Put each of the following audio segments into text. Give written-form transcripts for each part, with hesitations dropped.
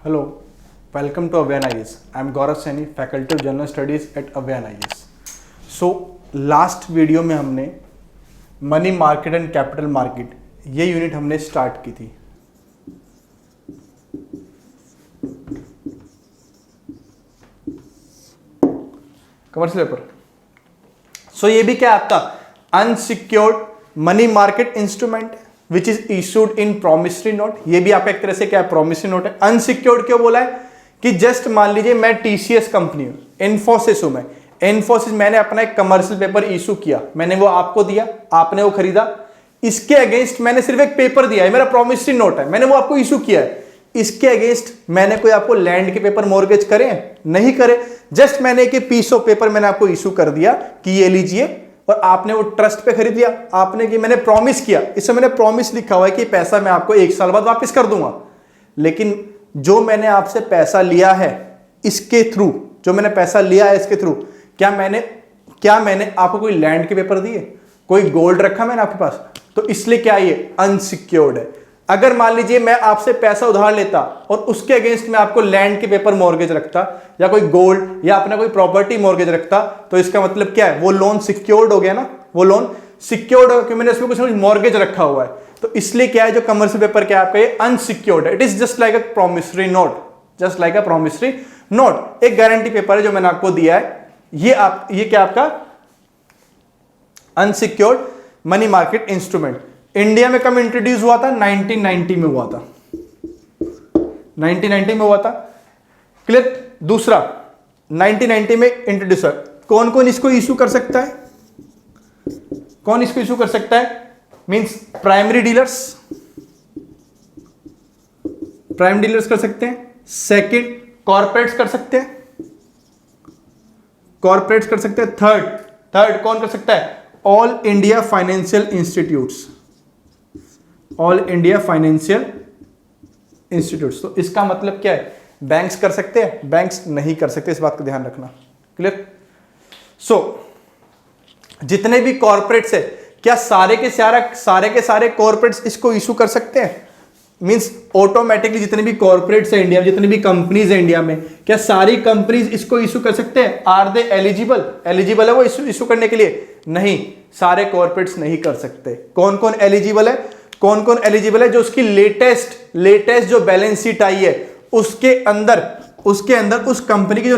Hello, welcome to Avyan IAS. I am Gaurav Saini, Faculty of General Studies at Avyan IAS. So, last video में हमने money market and capital market ये unit हमने start की थी. Commercial paper. So ये भी क्या आपका unsecured money market instrument which is issued in promissory note. ये भी आपका एक तरह से क्या है, प्रोमिसरी नोट है. अनसिक्योर्ड क्यों बोला है कि जस्ट मान लीजिए मैं टीसीएस कंपनी हूं, इन्फोसिस हूं मैं, इन्फोसिस मैंने अपना एक कमर्शियल पेपर इशू किया, मैंने वो आपको दिया, आपने वो खरीदा, इसके अगेंस्ट मैंने सिर्फ एक पेपर दिया है, मेरा प्रोमिसरी नोट है, मैंने वो आपको इशू किया है. इसके अगेंस्ट मैंने कोई आपको लैंड के पेपर मॉर्गेज करे हैं? नहीं करे. जस्ट मैंने एक पीस ऑफ पेपर मैंने आपको इशू कर दिया कि ये लीजिए, और आपने वो ट्रस्ट पे खरीद लिया. आपने कि मैंने प्रॉमिस किया, इसमें मैंने प्रॉमिस लिखा हुआ है कि पैसा मैं आपको 1 साल बाद वापस कर दूंगा. लेकिन जो मैंने आपसे पैसा लिया है इसके थ्रू, जो मैंने पैसा लिया है इसके थ्रू, क्या मैंने आपको कोई लैंड के पेपर दिए, कोई गोल्ड रखा मैंने आपके पास? तो इसलिए क्या ये अनसिक्योर्ड है. अगर मान लीजिए मैं आपसे पैसा उधार लेता और उसके अगेंस्ट में आपको लैंड के पेपर मॉर्गेज रखता या कोई गोल्ड या अपना कोई प्रॉपर्टी मॉर्गेज रखता, तो इसका मतलब क्या है, वो लोन सिक्योर्ड हो गया ना. वो लोन सिक्योर्ड हो क्योंकि मैंने उसमें कुछ मॉर्गेज रखा हुआ है. तो इसलिए क्या है, जो कमर्शियल पेपर क्या है आपका, ये अनसिक्योर्ड है. It is just like a promissory note, just like a promissory note. एक गारंटी पेपर है जो मैंने आपको दिया है. ये क्या आपका unsecured money market instrument. India में कब इंट्रोड्यूस हुआ था? 1990 में हुआ था. 1990 में हुआ था. क्लियर. दूसरा 1990 में इंट्रोड्यूस हुआ. कौन कौन इसको इशू कर सकता है? कौन इसको इशू कर सकता है? Means primary dealers, prime dealers कर सकते हैं. सेकंड कॉर्पोरेट्स कर सकते हैं, कॉर्पोरेट्स कर सकते हैं. थर्ड कौन कर सकता है? All India financial institutes, all India financial institutes. तो इसका मतलब क्या है, बैंक्स कर सकते हैं, बैंक्स नहीं कर सकते. इस बात का ध्यान रखना. क्लियर. सो जितने भी कॉर्पोरेट्स है, क्या सारे के सारे कॉर्पोरेट्स इसको इशू कर सकते हैं? मींस ऑटोमेटिकली जितने भी कॉर्पोरेट्स है इंडिया में, जितनी भी कंपनीज है इंडिया में, क्या सारी कंपनीज इसको इशू कर सकते हैं? आर दे एलिजिबल है वो इशू करने के लिए? नहीं, सारे कॉर्पोरेट्स नहीं कर सकते. कौन कौन एलिजिबल है? कौन कौन एलिजिबल है? जो उसकी लेटेस्ट जो बैलेंस शीट आई है उसके अंदर उस कंपनी की जो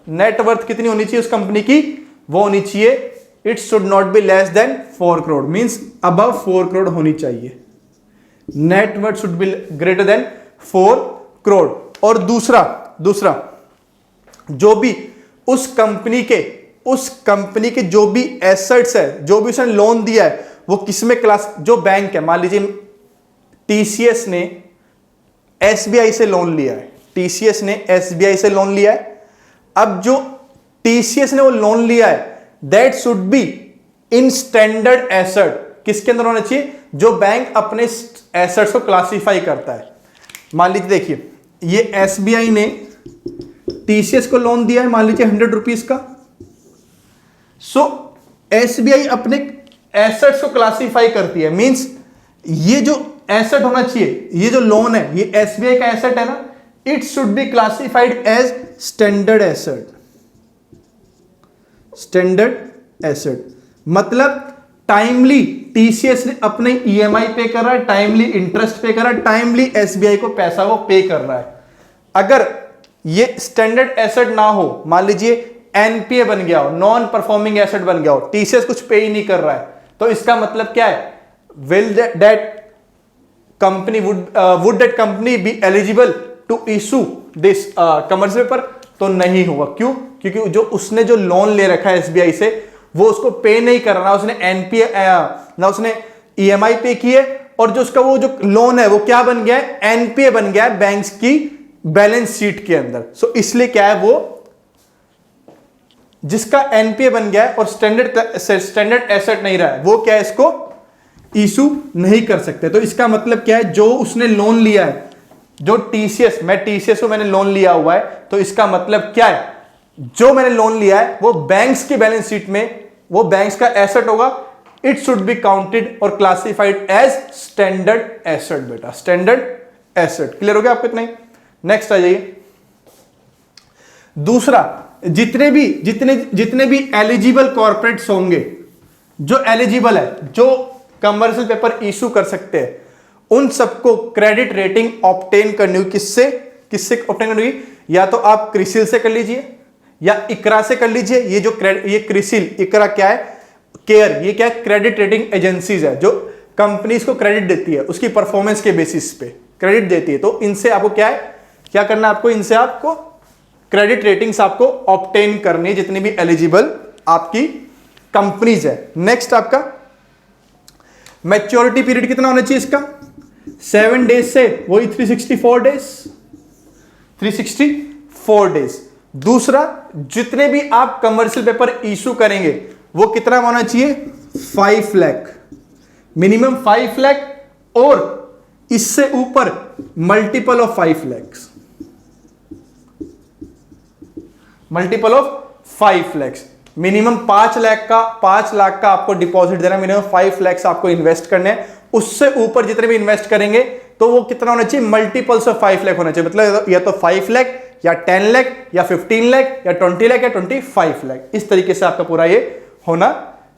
नेटवर्थ कितनी होनी चाहिए उस कंपनी की? वो होनी चाहिए, it should not be less than 4 crore. Means above 4 crore होनी चाहिए. Net worth should be greater than 4 crore. और दूसरा जो भी उस कंपनी के जो भी एसेट्स है, जो भी उसने लोन दिया है, वो किसमें क्लास, जो बैंक है, मान लीजिए टीसीएस ने एसबीआई से लोन लिया है, टीसीएस ने एसबीआई से लोन लिया है. अब जो टीसीएस ने वो लोन लिया है, that should be in standard asset. किसके अंदर होना चाहिए? जो बैंक अपने एसेट्स को क्लासिफाई करता है. मान लीजिए देखिए, ये एसबीआई ने टीसीएस को लोन दिया है, मान लीजिए 100 रुपीज का. सो एसबीआई अपने एसेट्स को क्लासिफाई करती है. मींस ये जो एसेट होना चाहिए, ये जो लोन है, ये एसबीआई का एसेट है ना, it should be classified as standard asset. Standard asset मतलब टाइमली टीसीएस ने अपने ईएमआई पे कर रहा है, टाइमली इंटरेस्ट पे कर रहा है, टाइमली एसबीआई को पैसा वो पे कर रहा है. अगर ये स्टैंडर्ड एसेट ना हो, मान लीजिए एनपीए बन गया हो, नॉन परफॉर्मिंग एसेट बन गया हो, टीसीएस कुछ पे ही नहीं कर रहा है, तो इसका मतलब क्या है, will that company would that company be eligible to issue this commercial paper? तो नहीं होगा. क्यों? क्योंकि जो उसने जो लोन ले रखा है एसबीआई से, वो उसको पे नहीं कर रहा, उसने एनपीए ना उसने ईएमआई पे की है, और जो उसका वो जो लोन है वो क्या बन गया है, एनपीए बन गया है बैंक्स की बैलेंस शीट के अंदर. सो इसलिए क्या है, वो जिसका एनपीए बन गया है और स्टैंडर्ड एसेट नहीं रहा है, वो क्या है, इसको इशू नहीं कर सकते. तो इसका मतलब क्या है, जो उसने लोन लिया है, जो टीसीएस, मैं टीसीएस को मैंने लोन लिया हुआ है, तो इसका मतलब क्या है, जो मैंने लोन लिया है वो बैंक्स की बैलेंस शीट में, वो बैंक्स का एसेट होगा, इट शुड बी काउंटेड और क्लासिफाइड एज स्टैंडर्ड एसेट बेटा, स्टैंडर्ड एसेट। क्लियर हो गया आपको इतना ही? नेक्स्ट आ जाइए। दूसरा, जितने भी एलिजिबल कॉर्पोरेट्स होंगे, जो एलिजिबल है, जो कमर्शियल पेपर इशू कर सकते हैं, उन सबको क्रेडिट रेटिंग ऑब्टेन करनी होगी। किससे ऑब्टेन करनी होगी? या तो आप क्रिसिल से कर लीजिए या इकरा से कर लीजिए। ये क्रिसिल, इकरा क्या है? केयर, ये क्या है? क्रेडिट रेटिंग एजेंसीज है जो कंपनीज को क्रेडिट देती है, उसकी परफॉर्मेंस के बेसिस पे क्रेडिट देती है। तो इनसे आपको क्या करना है आपको? इनसे आपको क्रेडिट रेटिंग्स आपको ऑब्टेन करनी है, जितनी भी एलिजिबल आपकी कंपनीज है। नेक्स्ट आपका मैच्योरिटी पीरियड कितना होना चाहिए इसका? 7 डेज से वही 364 डेज, 364 डेज। दूसरा, जितने भी आप कमर्शियल पेपर इशू करेंगे वो कितना होना चाहिए? 5 लाख, मिनिमम 5 लाख, और इससे ऊपर multiple of 5 lakh, multiple of 5 lakh. Minimum 5 lakh का आपको डिपॉजिट देना, मिनिमम 5 लाख आपको इन्वेस्ट करने हैं। उससे ऊपर जितने भी इन्वेस्ट करेंगे तो वो कितना होना चाहिए? मल्टीपल्स ऑफ 5 लाख होना चाहिए। मतलब या तो 5 लाख या 10 लाख या 15 लाख या 20 लाख या 25 लाख, इस तरीके से आपका पूरा ये होना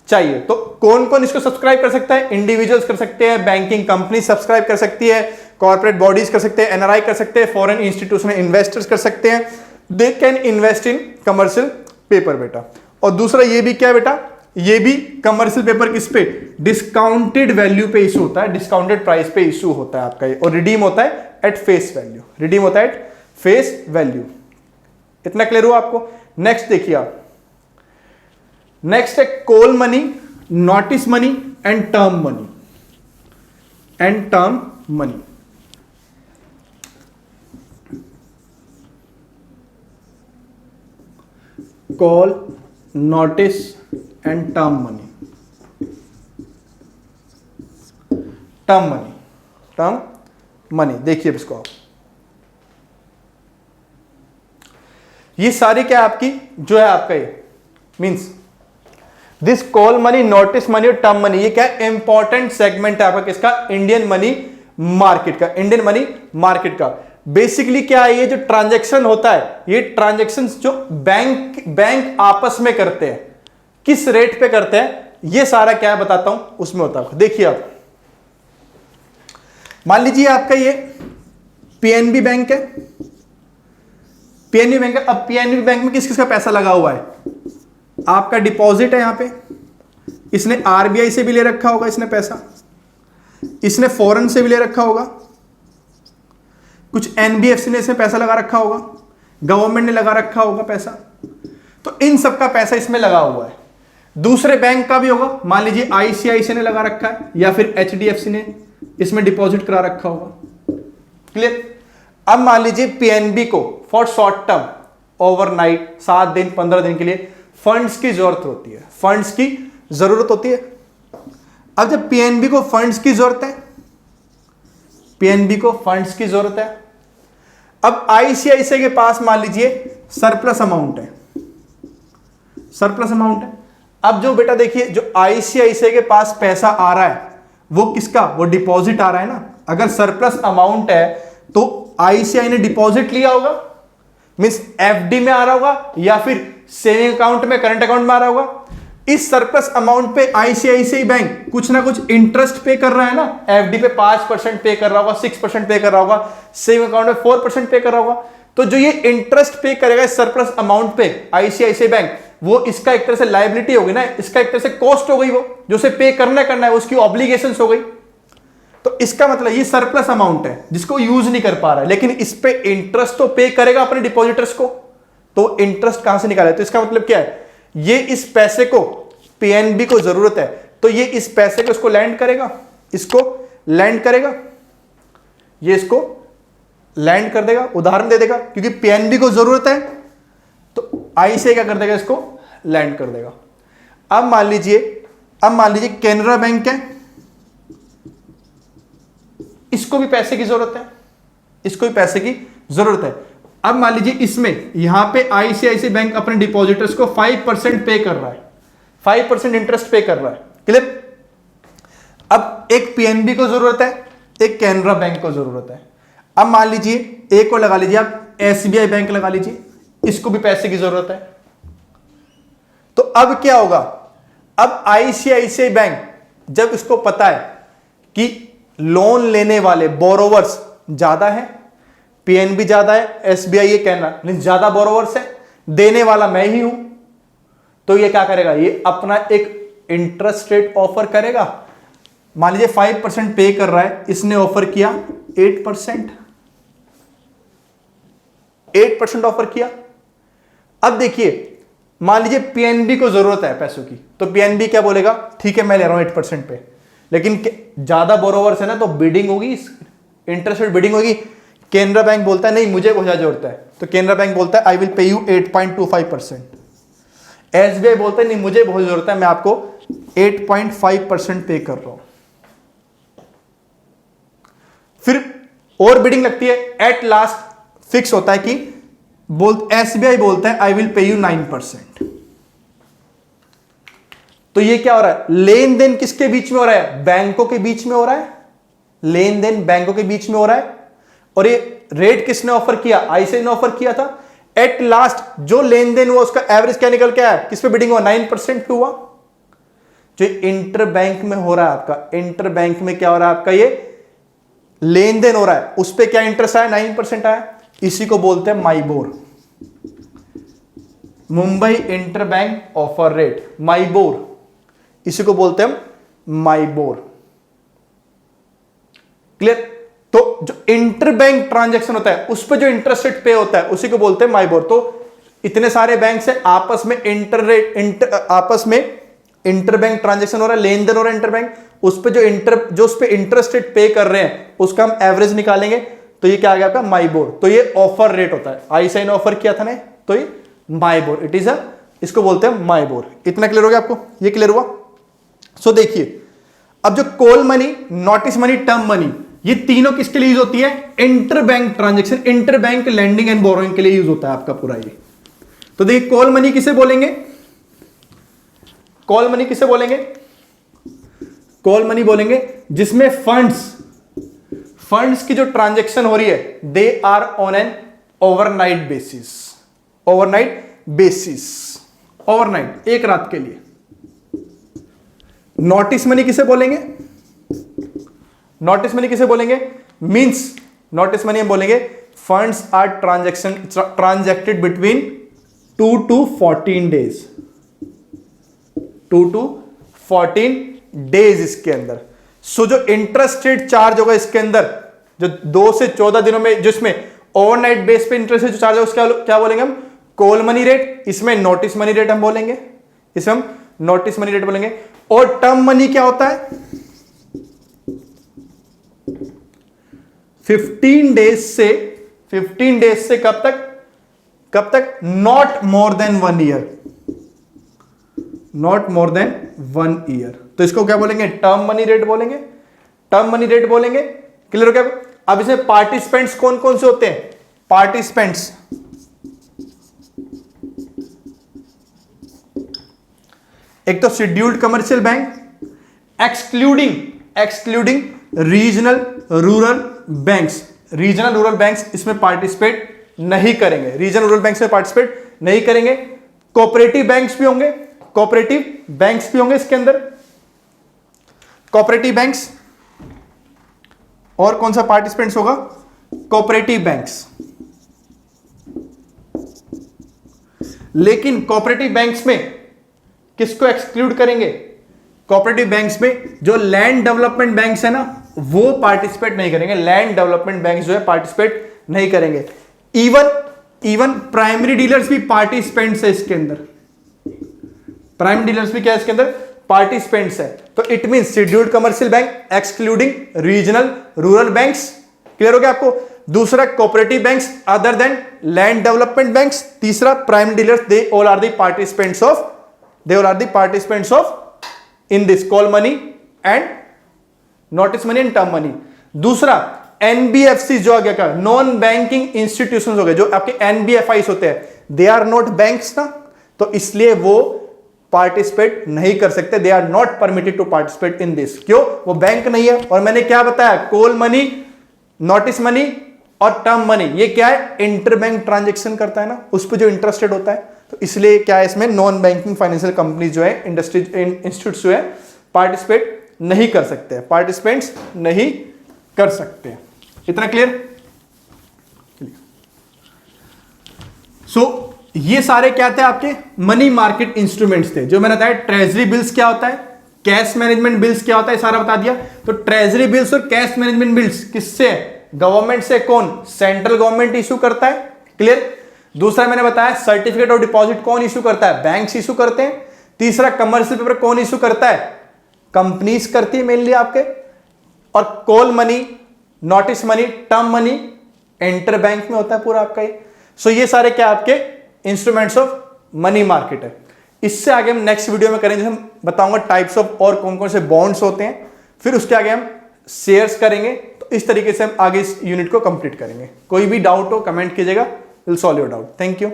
चाहिए। तो कौन कौन इसको सब्सक्राइब कर सकता है? इंडिविजुअल्स कर सकते हैं, बैंकिंग कंपनी सब्सक्राइब कर सकती है, कॉर्पोरेट बॉडीज कर सकते हैं, एनआरआई कर सकते हैं, फॉरेन इंस्टीट्यूशनल इन्वेस्टर्स कर सकते हैं। They can invest in commercial paper बेटा। और दूसरा ये भी क्या है बेटा? ये भी कमर्शियल पेपर किस पे? डिस्काउंटेड वैल्यू पे इशू होता है, डिस्काउंटेड प्राइस पे इशू होता है आपका ये, और रिडीम होता है एट फेस वैल्यू, रिडीम होता है एट फेस वैल्यू। इतना क्लियर हुआ आपको? नेक्स्ट देखिए आप, नेक्स्ट है call money, notice money and term money, and term money. Call, notice and term money. Term money देखिए इसको आप, ये सारी क्या आपकी जो है आपका ये means this call money, notice money और टर्म मनी, ये क्या इंपॉर्टेंट सेगमेंट है आपका किसका? इंडियन मनी मार्केट का, इंडियन मनी मार्केट का। बेसिकली क्या है? ये जो ट्रांजैक्शन होता है, ये ट्रांजैक्शंस जो बैंक आपस में करते हैं, किस रेट पे करते हैं, ये सारा क्या है बताता हूं, उसमें होता है। देखिए आप, मान लीजिए आपका ये पीएनबी बैंक है, पीएनबी बैंक है। अब पीएनबी बैंक में किस किस का पैसा लगा हुआ है? आपका डिपॉजिट है यहां पे, इसने आरबीआई से भी ले रखा होगा इसने पैसा, इसने फॉरेन से भी ले रखा होगा, कुछ एनबीएफसी ने इसमें पैसा लगा रखा होगा, गवर्नमेंट ने लगा रखा होगा पैसा। तो इन सब का पैसा इसमें लगा हुआ है। दूसरे बैंक का भी होगा, मान लीजिए आईसीआईसी ने लगा रखा है या फिर एचडीएफसी ने इसमें डिपॉजिट करा रखा होगा। क्लियर? अब मान लीजिए पीएनबी को फॉर शॉर्ट टर्म, ओवरनाइट, 7 दिन 15 दिन के लिए फंड्स की जरूरत होती है, फंड्स की जरूरत होती है। अब जब पीएनबी को फंड्स की जरूरत है, पीएनबी को फंड्स की जरूरत है, अब आईसीआईसीआई के पास मान लीजिए सरप्लस अमाउंट है, सरप्लस अमाउंट है। अब जो बेटा देखिए, जो आईसीआईसीआई के पास पैसा आ रहा है वो किसका? वो डिपॉजिट आ रहा है ना। अगर सरप्लस अमाउंट है तो आईसीआई ने डिपॉजिट लिया होगा, मींस एफडी में आ रहा होगा या फिर सेविंग अकाउंट में, करंट अकाउंट में आ रहा होगा। इस सरप्लस अमाउंट पे आईसीआईसीआई बैंक कुछ ना कुछ इंटरेस्ट पे कर रहा है ना। एफडी पे 5% पे कर रहा होगा, 6% पे कर रहा होगा, सेविंग अकाउंट में 4% पे कर रहा होगा। तो जो ये इंटरेस्ट पे करेगा इस सरप्लस अमाउंट पे आईसीआईसीआई बैंक, वो इसका एक तरह से लायबिलिटी होगी ना, इसका एक तरह से कॉस्ट हो गई, वो जो उसे पे करना है उसकी ऑब्लिगेशंस हो गई। तो इसका मतलब ये सरप्लस अमाउंट है जिसको यूज नहीं कर पा रहा है, लेकिन इस पे इंटरेस्ट तो पे करेगा अपने डिपॉजिटर्स को। तो इंटरेस्ट कहां से निकाला है? तो इसका मतलब क्या है? ये इस पैसे को, पीएनबी को जरूरत है तो ये इस पैसे को इसको लैंड करेगा, इसको लैंड करेगा, ये इसको लैंड कर देगा, उदाहरण दे देगा, क्योंकि पीएनबी को जरूरत है तो आईसीआई क्या कर देगा? इसको लैंड कर देगा। अब मान लीजिए कैनरा बैंक है, इसको भी पैसे की जरूरत है, इसको भी पैसे की जरूरत है। अब मान लीजिए इसमें यहां पे आईसीआईसीआई बैंक अपने डिपॉजिटर्स को 5% पे कर रहा है, 5% इंटरेस्ट पे कर रहा है। क्लियर? अब एक पीएनबी को जरूरत है, एक कैनरा बैंक को जरूरत है। अब मान लीजिए एक को लगा लीजिए आप एसबीआई बैंक लगा लीजिए, इसको भी पैसे की जरूरत है। तो अब क्या होगा, अब आईसीआईसीआई बैंक जब इसको पता है कि लोन लेने वाले बोरोवर्स ज्यादा है, पीएनबी ज्यादा है, एसबीआई ये कैनरा ज्यादा बोरोवर्स है, देने वाला मैं ही हूं, तो ये क्या करेगा, ये अपना एक इंटरेस्ट रेट ऑफर करेगा। मान लीजिए 5% पे कर रहा है, इसने ऑफर किया 8%, 8% ऑफर किया। अब देखिए मान लीजिए पीएनबी को जरूरत है पैसों की, तो पीएनबी क्या बोलेगा, ठीक है मैं ले रहा हूं 8% पे, लेकिन ज्यादा बोरोवर्स है ना तो बिडिंग होगी, इंटरेस्ट रेट बिडिंग होगी। केनरा बैंक बोलता है नहीं मुझे बहुत ज्यादा जरूरत है, तो केनरा बैंक बोलता है I will pay you 8.25%। SBI बोलता है नहीं मुझे बहुत जरूरत है, मैं आपको 8.5% पे कर रहा हूं। फिर और बिडिंग लगती है, एट लास्ट फिक्स होता है कि एसबीआई बोलता है आई विल पे यू 9%। तो ये क्या हो रहा है, लेन देन किसके बीच में हो रहा है, बैंकों के बीच में हो रहा है, लेन देन बैंकों के बीच में हो रहा है। और ये रेट किसने ऑफर किया, आईसीआई ने ऑफर किया था। एट लास्ट जो लेन देन हुआ उसका एवरेज क्या निकल के आया, किस पे बिडिंग हुआ, 9% पे हुआ। जो इंटर बैंक में हो रहा है आपका, इंटर बैंक में क्या हो रहा है आपका, ये लेन देन हो रहा है, उस पर क्या इंटरेस्ट आया, 9% आया। इसी को बोलते हैं MIBOR, Mumbai interbank offer rate, MIBOR, इसी को बोलते हैं माइबोर। क्लियर। तो जो इंटर बैंक ट्रांजैक्शन होता है उस पर जो इंटरेस्ट रेट पे होता है उसी को बोलते हैं माइबोर। तो इतने सारे बैंक से आपस में आपस में इंटर बैंक ट्रांजैक्शन हो रहा है, लेन देन हो रहा है इंटर बैंक, उस पे जो उस पे इंटरेस्ट रेट पे कर रहे हैं उसका हम एवरेज निकालेंगे, तो ये क्या आ गया आपका, माइबोर। तो ये ऑफर रेट होता है, आईसीआई ने ऑफर किया था ना, तो ये माइबोर, इट इज इसको बोलते हैं माइबोर। इतना क्लियर हो गया आपको, ये क्लियर हुआ। सो देखिए अब जो call money, notice money, term money, ये तीनों किसके लिए यूज होती है, inter bank transaction, inter bank lending and borrowing के लिए यूज होता है आपका पूरा ये। तो देखिए कॉल मनी किसे बोलेंगे, कॉल मनी किसे बोलेंगे, कॉल मनी बोलेंगे जिसमें फंड्स की जो ट्रांजैक्शन हो रही है they are on an overnight basis, overnight basis, overnight, एक रात के लिए। नोटिस मनी किसे बोलेंगे, नोटिस मनी किसे बोलेंगे, मींस नोटिस मनी हम बोलेंगे funds are transacted between 2 to 14 days, 2 to 14 days इसके अंदर। सो जो इंटरेस्ट रेट चार्ज होगा इसके अंदर, जो 2 से 14 दिनों में जिसमें ओवरनाइट बेस पे इंटरेस्ट रेट जो चार्ज होगा उसका क्या बोलेंगे हम, कॉल मनी रेट। इसमें नोटिस मनी रेट हम बोलेंगे, इसमें हम नोटिस मनी रेट बोलेंगे। और टर्म मनी क्या होता है, 15 डेज से कब तक, not more than 1 year, not more than 1 year. तो इसको क्या बोलेंगे, टर्म मनी रेट बोलेंगे, टर्म मनी रेट बोलेंगे। क्लियर हो गया। अब इसमें पार्टिसिपेंट्स कौन कौन से होते हैं, पार्टिसिपेंट्स एक तो scheduled commercial bank, excluding regional rural banks, regional rural banks इसमें पार्टिसिपेट नहीं करेंगे, रीजनल रूरल बैंक्स में पार्टिसिपेट नहीं करेंगे। कोऑपरेटिव बैंक्स भी होंगे, कोऑपरेटिव बैंक्स भी होंगे इसके अंदर, कोऑपरेटिव बैंक्स। और कौन सा पार्टिसिपेंट्स होगा, कोऑपरेटिव बैंक्स। लेकिन कोऑपरेटिव बैंक्स में किसको एक्सक्लूड करेंगे, कोऑपरेटिव बैंक्स में जो लैंड डेवलपमेंट बैंक्स है ना वो पार्टिसिपेट नहीं करेंगे, लैंड डेवलपमेंट बैंक्स जो है पार्टिसिपेट नहीं करेंगे। इवन प्राइमरी डीलर्स भी पार्टिसिपेंट्स है इसके अंदर, प्राइमरी डीलर्स भी क्या है इसके अंदर, पार्टिसिपेंट्स है। तो it mean scheduled commercial bank excluding regional rural banks. Clear हो गया आपको। दूसरा cooperative banks other than land development banks. तीसरा primary dealers, they all are the participants of, they all are the participants of in this call money and notice money and term money। दूसरा NBFC जो आ गया का non banking institutions हो गए, जो आपके एनबीएफआईस होते हैं, दे आर नॉट बैंक्स ना, तो इसलिए वो पार्टिसिपेट नहीं कर सकते, they are not permitted to participate in this. क्यों? वो बैंक नहीं है। और मैंने क्या बताया, कॉल मनी, नोटिस मनी और टर्म मनी, ये क्या है, इंटरबैंक ट्रांजेक्शन करता है ना, उस पर जो इंटरेस्टेड होता है, तो इसलिए क्या है, इसमें नॉन बैंकिंग फाइनेंशियल कंपनी जो है, इंडस्ट्री इंस्टीट्यूट जो है, पार्टिसिपेट नहीं कर सकते, पार्टिसिपेंट्स नहीं कर सकते। इतना क्लियर? सो ये सारे क्या थे, आपके मनी मार्केट इंस्ट्रूमेंट्स थे। जो मैंने बताया ट्रेजरी बिल्स क्या होता है, कैश मैनेजमेंट बिल्स क्या होता है, सारा बता दिया। तो ट्रेजरी बिल्स और कैश मैनेजमेंट बिल्स किससे, गवर्नमेंट से। कौन? सेंट्रल गवर्नमेंट इशू करता है। क्लियर? दूसरा मैंने बताया सर्टिफिकेट ऑफ डिपॉजिट कौन इशू करता है, बैंक्स इशू करते हैं। तीसरा कमर्शियल पेपर कौन इशू करता है, कंपनीज करती है मेनली आपके। और call money, notice money, term money inter bank में होता है पूरा आपका ये। सो ये सारे क्या आपके इंस्ट्रूमेंट्स ऑफ मनी मार्केट है। इससे आगे हम नेक्स्ट वीडियो में करेंगे, हम बताऊंगा टाइप्स ऑफ और कौन कौन से बॉन्ड्स होते हैं, फिर उसके आगे हम शेयर्स करेंगे। तो इस तरीके से हम आगे इस यूनिट को कंप्लीट करेंगे। कोई भी डाउट हो कमेंट कीजिएगा, will solve your doubt. Thank you.